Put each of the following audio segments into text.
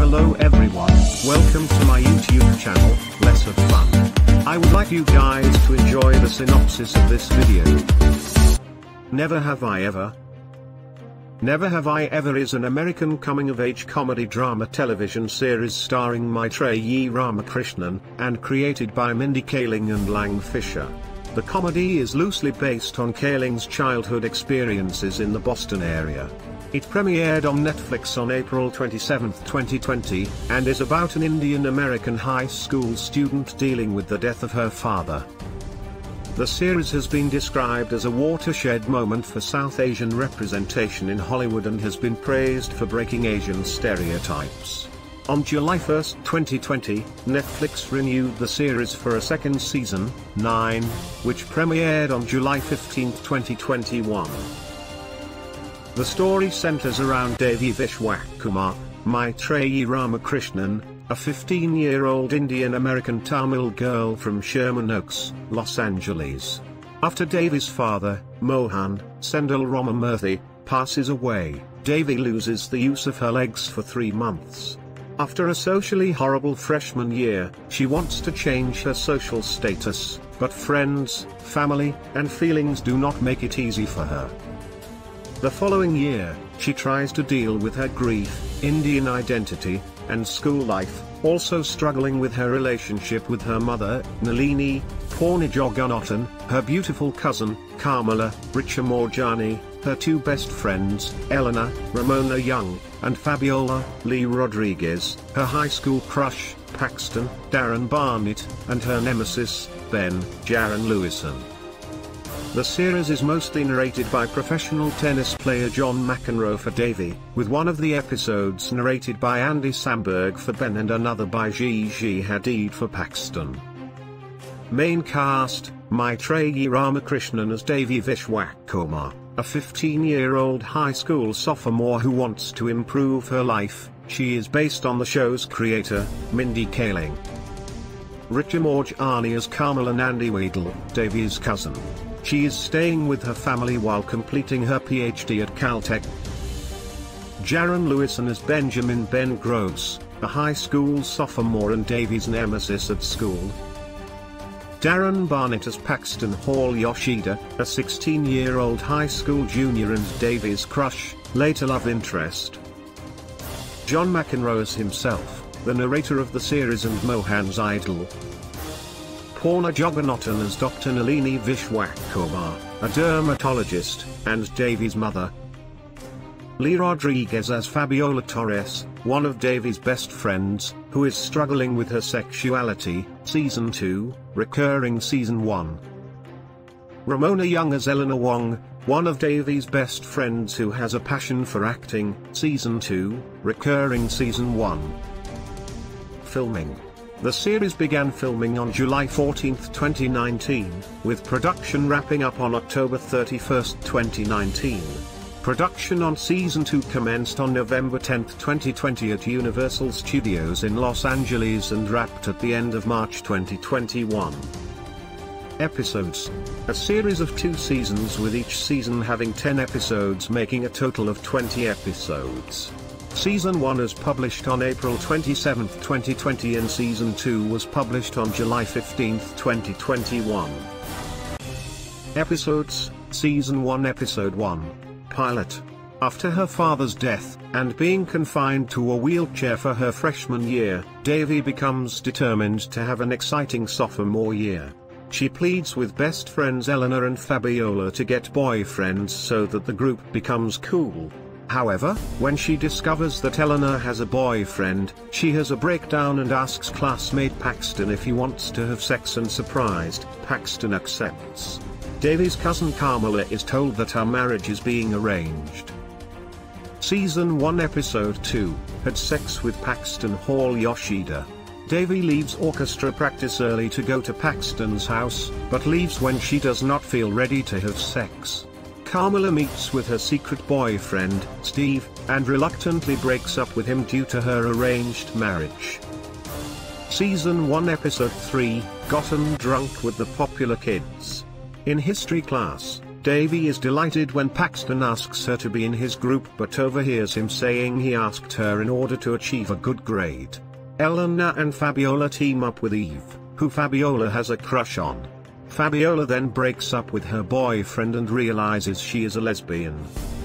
Hello everyone, welcome to my YouTube channel, Less of Fun. I would like you guys to enjoy the synopsis of this video. Never Have I Ever. Never Have I Ever is an American coming-of-age comedy drama television series starring Maitreyi Ramakrishnan, and created by Mindy Kaling and Lang Fisher. The comedy is loosely based on Kaling's childhood experiences in the Boston area. It premiered on Netflix on April 27, 2020, and is about an Indian-American high school student dealing with the death of her father. The series has been described as a watershed moment for South Asian representation in Hollywood and has been praised for breaking Asian stereotypes. On July 1, 2020, Netflix renewed the series for a second season, 9, which premiered on July 15, 2021. The story centers around Devi Vishwakumar, Maitreyi Ramakrishnan, a 15-year-old Indian-American Tamil girl from Sherman Oaks, Los Angeles. After Devi's father, Mohan Sendil Ramamurthy, passes away, Devi loses the use of her legs for 3 months. After a socially horrible freshman year, she wants to change her social status, but friends, family, and feelings do not make it easy for her. The following year, she tries to deal with her grief, Indian identity, and school life, also struggling with her relationship with her mother, Nalini Jagannathan, her beautiful cousin, Kamala Richa Morjani, her 2 best friends, Eleanor Ramona Young, and Fabiola Lee Rodriguez, her high school crush, Paxton Darren Barnett, and her nemesis, Ben Jaron Lewison. The series is mostly narrated by professional tennis player John McEnroe for Devi, with one of the episodes narrated by Andy Samberg for Ben and another by Gigi Hadid for Paxton. Main cast: Maitreyi Ramakrishnan as Devi Vishwakumar, a 15-year-old high school sophomore who wants to improve her life. She is based on the show's creator, Mindy Kaling. Richa Morjani as Kamala Nandiweedle, Devi's cousin. She is staying with her family while completing her PhD at Caltech. Jaron Lewison as Benjamin Ben Gross, a high school sophomore and Devi's nemesis at school. Darren Barnett as Paxton Hall Yoshida, a 16-year-old high school junior and Devi's crush, later love interest. John McEnroe as himself, the narrator of the series and Mohan's idol. Purna Jagannathan as Dr. Nalini Vishwakumar, a dermatologist, and Devi's mother. Lee Rodriguez as Fabiola Torres, one of Devi's best friends, who is struggling with her sexuality, Season 2, recurring Season 1. Ramona Young as Eleanor Wong, one of Devi's best friends who has a passion for acting, Season 2, recurring Season 1. Filming. The series began filming on July 14, 2019, with production wrapping up on October 31, 2019. Production on Season 2 commenced on November 10, 2020 at Universal Studios in Los Angeles and wrapped at the end of March 2021. Episodes. A series of 2 seasons, with each season having 10 episodes, making a total of 20 episodes. Season 1 is published on April 27, 2020 and Season 2 was published on July 15, 2021. Episodes. Season 1 Episode 1. Pilot. After her father's death, and being confined to a wheelchair for her freshman year, Devi becomes determined to have an exciting sophomore year. She pleads with best friends Eleanor and Fabiola to get boyfriends so that the group becomes cool. However, when she discovers that Eleanor has a boyfriend, she has a breakdown and asks classmate Paxton if he wants to have sex, and surprised, Paxton accepts. Devi's cousin Kamala is told that her marriage is being arranged. Season 1 Episode 2, Had Sex with Paxton Hall Yoshida. Devi leaves orchestra practice early to go to Paxton's house, but leaves when she does not feel ready to have sex. Kamala meets with her secret boyfriend, Steve, and reluctantly breaks up with him due to her arranged marriage. Season 1 Episode 3, Gotten Drunk with the Popular Kids. In history class, Davy is delighted when Paxton asks her to be in his group but overhears him saying he asked her in order to achieve a good grade. Elena and Fabiola team up with Eve, who Fabiola has a crush on. Fabiola then breaks up with her boyfriend and realizes she is a lesbian.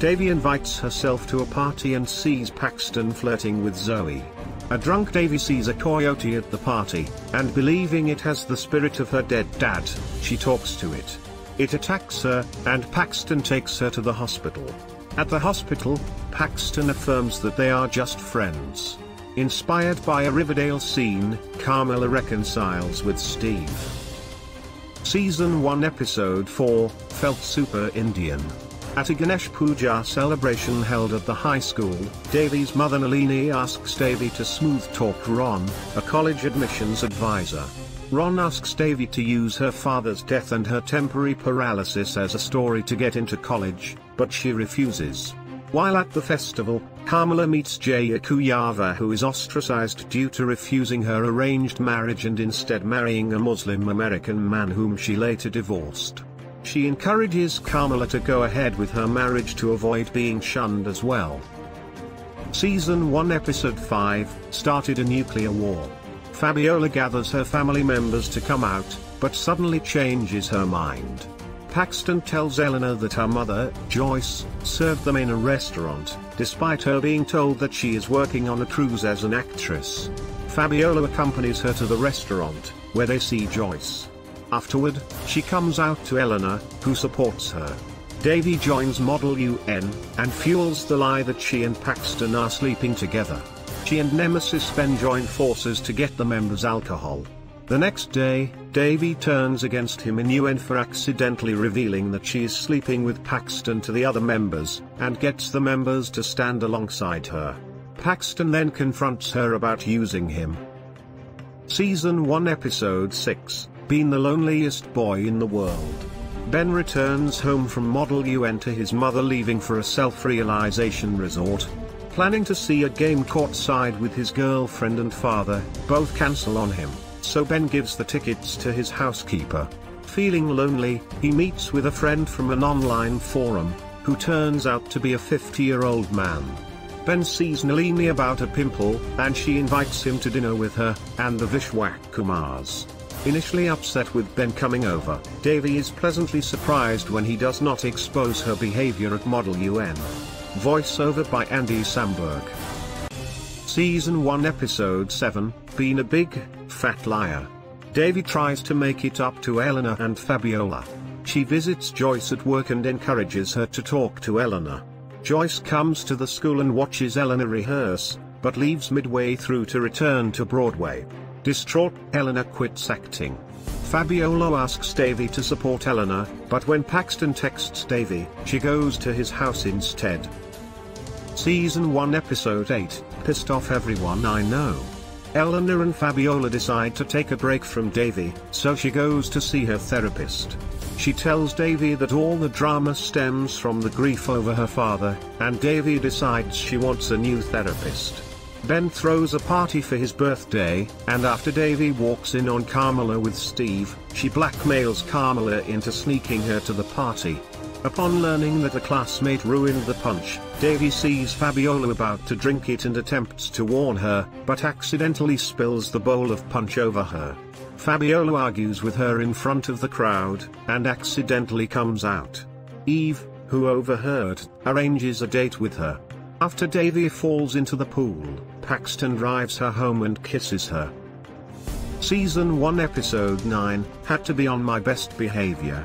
Davy invites herself to a party and sees Paxton flirting with Zoe. A drunk Davy sees a coyote at the party, and believing it has the spirit of her dead dad, she talks to it. It attacks her, and Paxton takes her to the hospital. At the hospital, Paxton affirms that they are just friends. Inspired by a Riverdale scene, Carmela reconciles with Steve. Season 1 Episode 4, Felt Super Indian. At a Ganesh Puja celebration held at the high school, Davy's mother Nalini asks Davy to smooth talk Ron, a college admissions advisor. Ron asks Davy to use her father's death and her temporary paralysis as a story to get into college, but she refuses. While at the festival, Carmela meets Jaya Kuyava, who is ostracized due to refusing her arranged marriage and instead marrying a Muslim American man whom she later divorced. She encourages Carmela to go ahead with her marriage to avoid being shunned as well. Season 1 Episode 5, Started a Nuclear War. Fabiola gathers her family members to come out, but suddenly changes her mind. Paxton tells Eleanor that her mother, Joyce, served them in a restaurant, despite her being told that she is working on a cruise as an actress. Fabiola accompanies her to the restaurant, where they see Joyce. Afterward, she comes out to Eleanor, who supports her. Davy joins Model UN, and fuels the lie that she and Paxton are sleeping together. She and Nemesis Ben join forces to get the members alcohol. The next day, Davy turns against him in UN for accidentally revealing that she is sleeping with Paxton to the other members, and gets the members to stand alongside her. Paxton then confronts her about using him. Season 1 Episode 6, Been the Loneliest Boy in the World. Ben returns home from Model UN to his mother leaving for a self-realization resort. Planning to see a game courtside with his girlfriend and father, both cancel on him, so Ben gives the tickets to his housekeeper. Feeling lonely, he meets with a friend from an online forum, who turns out to be a 50-year-old man. Ben sees Nalini about a pimple, and she invites him to dinner with her, and the Vishwak Kumars. Initially upset with Ben coming over, Davy is pleasantly surprised when he does not expose her behavior at Model UN. Voiceover by Andy Samberg. Season 1 Episode 7, Been a Big, Fat Liar. Davy tries to make it up to Eleanor and Fabiola. She visits Joyce at work and encourages her to talk to Eleanor. Joyce comes to the school and watches Eleanor rehearse, but leaves midway through to return to Broadway. Distraught, Eleanor quits acting. Fabiola asks Davy to support Eleanor, but when Paxton texts Davy, she goes to his house instead. Season 1 Episode 8, Pissed Off Everyone I Know. Eleanor and Fabiola decide to take a break from Davy, so she goes to see her therapist. She tells Davy that all the drama stems from the grief over her father, and Davy decides she wants a new therapist. Ben throws a party for his birthday, and after Davy walks in on Carmela with Steve, she blackmails Carmela into sneaking her to the party. Upon learning that a classmate ruined the punch, Davy sees Fabiola about to drink it and attempts to warn her, but accidentally spills the bowl of punch over her. Fabiola argues with her in front of the crowd, and accidentally comes out. Eve, who overheard, arranges a date with her. After Davy falls into the pool, Paxton drives her home and kisses her. Season 1 Episode 9, Had to Be on My Best Behavior.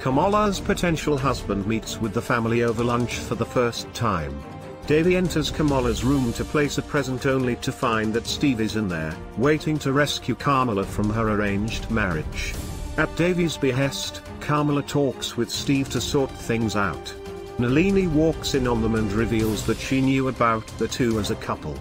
Kamala's potential husband meets with the family over lunch for the first time. Davy enters Kamala's room to place a present only to find that Steve is in there, waiting to rescue Carmela from her arranged marriage. At Davy's behest, Carmela talks with Steve to sort things out. Nalini walks in on them and reveals that she knew about the two as a couple.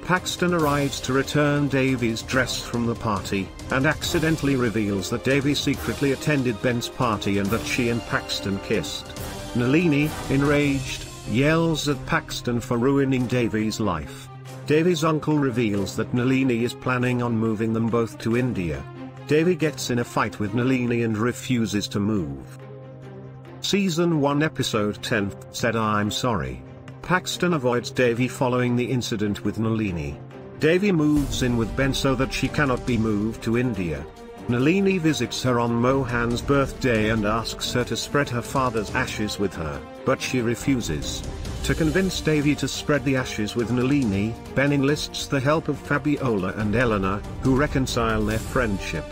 Paxton arrives to return Davy's dress from the party, and accidentally reveals that Davy secretly attended Ben's party and that she and Paxton kissed. Nalini, enraged, yells at Paxton for ruining Davy's life. Davy's uncle reveals that Nalini is planning on moving them both to India. Davy gets in a fight with Nalini and refuses to move. Season 1 Episode 10, Said I'm Sorry. Paxton avoids Devi following the incident with Nalini. Devi moves in with Ben so that she cannot be moved to India. Nalini visits her on Mohan's birthday and asks her to spread her father's ashes with her, but she refuses. To convince Devi to spread the ashes with Nalini, Ben enlists the help of Fabiola and Eleanor, who reconcile their friendship.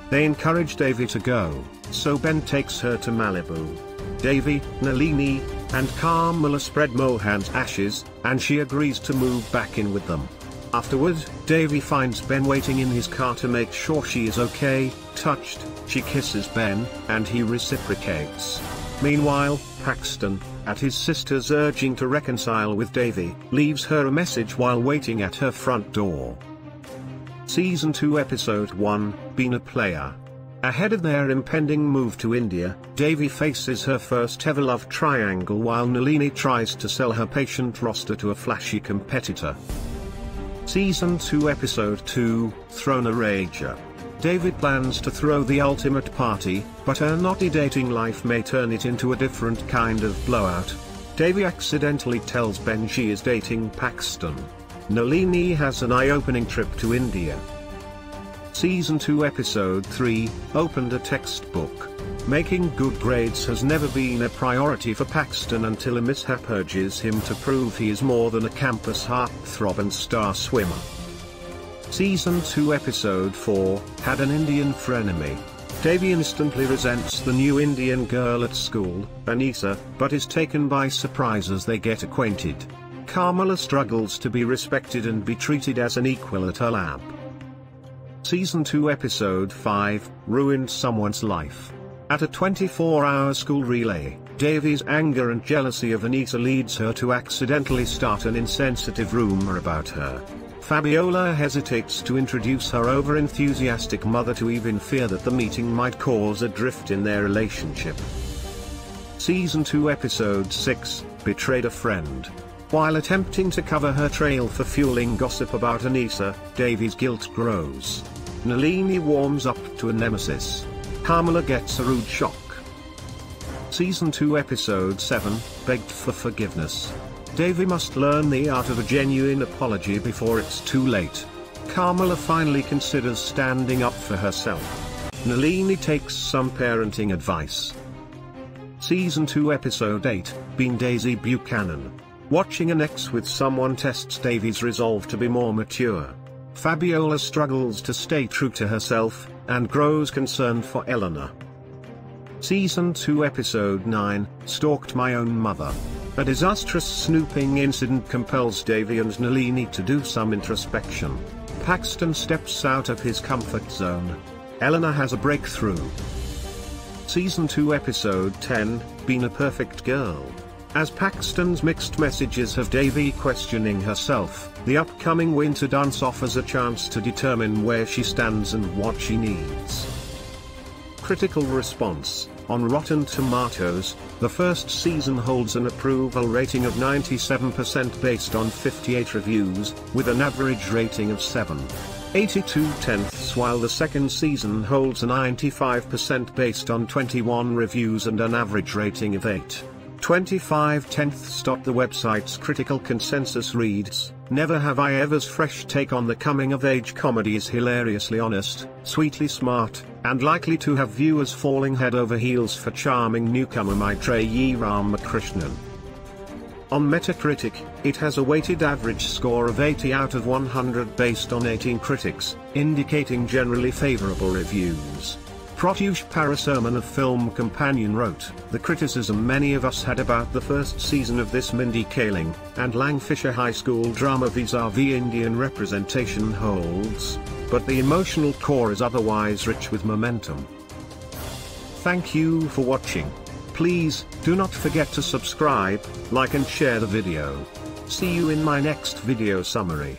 They encourage Devi to go, so Ben takes her to Malibu. Devi, Nalini, and Kamala spread Mohan's ashes, and she agrees to move back in with them. Afterward, Devi finds Ben waiting in his car to make sure she is okay. Touched, she kisses Ben, and he reciprocates. Meanwhile, Paxton, at his sister's urging to reconcile with Devi, leaves her a message while waiting at her front door. Season 2 Episode 1, Been a Player. Ahead of their impending move to India, Devi faces her first ever love triangle while Nalini tries to sell her patient roster to a flashy competitor. Season 2 Episode 2, Thrown a Rager. Devi plans to throw the ultimate party, but her naughty dating life may turn it into a different kind of blowout. Devi accidentally tells Ben she is dating Paxton. Nalini has an eye-opening trip to India. Season 2 Episode 3, Opened a Textbook. Making good grades has never been a priority for Paxton until a mishap urges him to prove he is more than a campus heartthrob and star swimmer. Season 2 Episode 4, Had an Indian Frenemy. Devi instantly resents the new Indian girl at school, Anisa, but is taken by surprise as they get acquainted. Kamala struggles to be respected and be treated as an equal at her lab. Season 2 Episode 5, Ruined Someone's Life. At a 24-hour school relay, Devi's anger and jealousy of Anisa leads her to accidentally start an insensitive rumor about her. Fabiola hesitates to introduce her over-enthusiastic mother to Eve in fear that the meeting might cause a drift in their relationship. Season 2 Episode 6, Betrayed a Friend. While attempting to cover her trail for fueling gossip about Anisa, Devi's guilt grows. Nalini warms up to a nemesis. Kamala gets a rude shock. Season 2 Episode 7, Begged for Forgiveness. Devi must learn the art of a genuine apology before it's too late. Kamala finally considers standing up for herself. Nalini takes some parenting advice. Season 2 Episode 8, Been Daisy Buchanan. Watching an ex with someone tests Devi's resolve to be more mature. Fabiola struggles to stay true to herself, and grows concerned for Eleanor. Season 2 Episode 9, Stalked My Own Mother. A disastrous snooping incident compels Devi and Nalini to do some introspection. Paxton steps out of his comfort zone. Eleanor has a breakthrough. Season 2 Episode 10, Been a Perfect Girl. As Paxton's mixed messages have Devi questioning herself, the upcoming winter dance offers a chance to determine where she stands and what she needs. Critical response. On Rotten Tomatoes, the first season holds an approval rating of 97% based on 58 reviews, with an average rating of 7.82, while the second season holds a 95% based on 21 reviews and an average rating of 8.25. The website's critical consensus reads, Never Have I Ever's fresh take on the coming-of-age comedy is hilariously honest, sweetly smart, and likely to have viewers falling head over heels for charming newcomer Maitreyi Ramakrishnan. On Metacritic, it has a weighted average score of 80 out of 100 based on 18 critics, indicating generally favorable reviews. Pratyush Paraserman of Film Companion wrote, The criticism many of us had about the first season of this Mindy Kaling and Langfisher High School drama vis-a-vis Indian representation holds, but the emotional core is otherwise rich with momentum. Thank you for watching. Please, do not forget to subscribe, like and share the video. See you in my next video summary.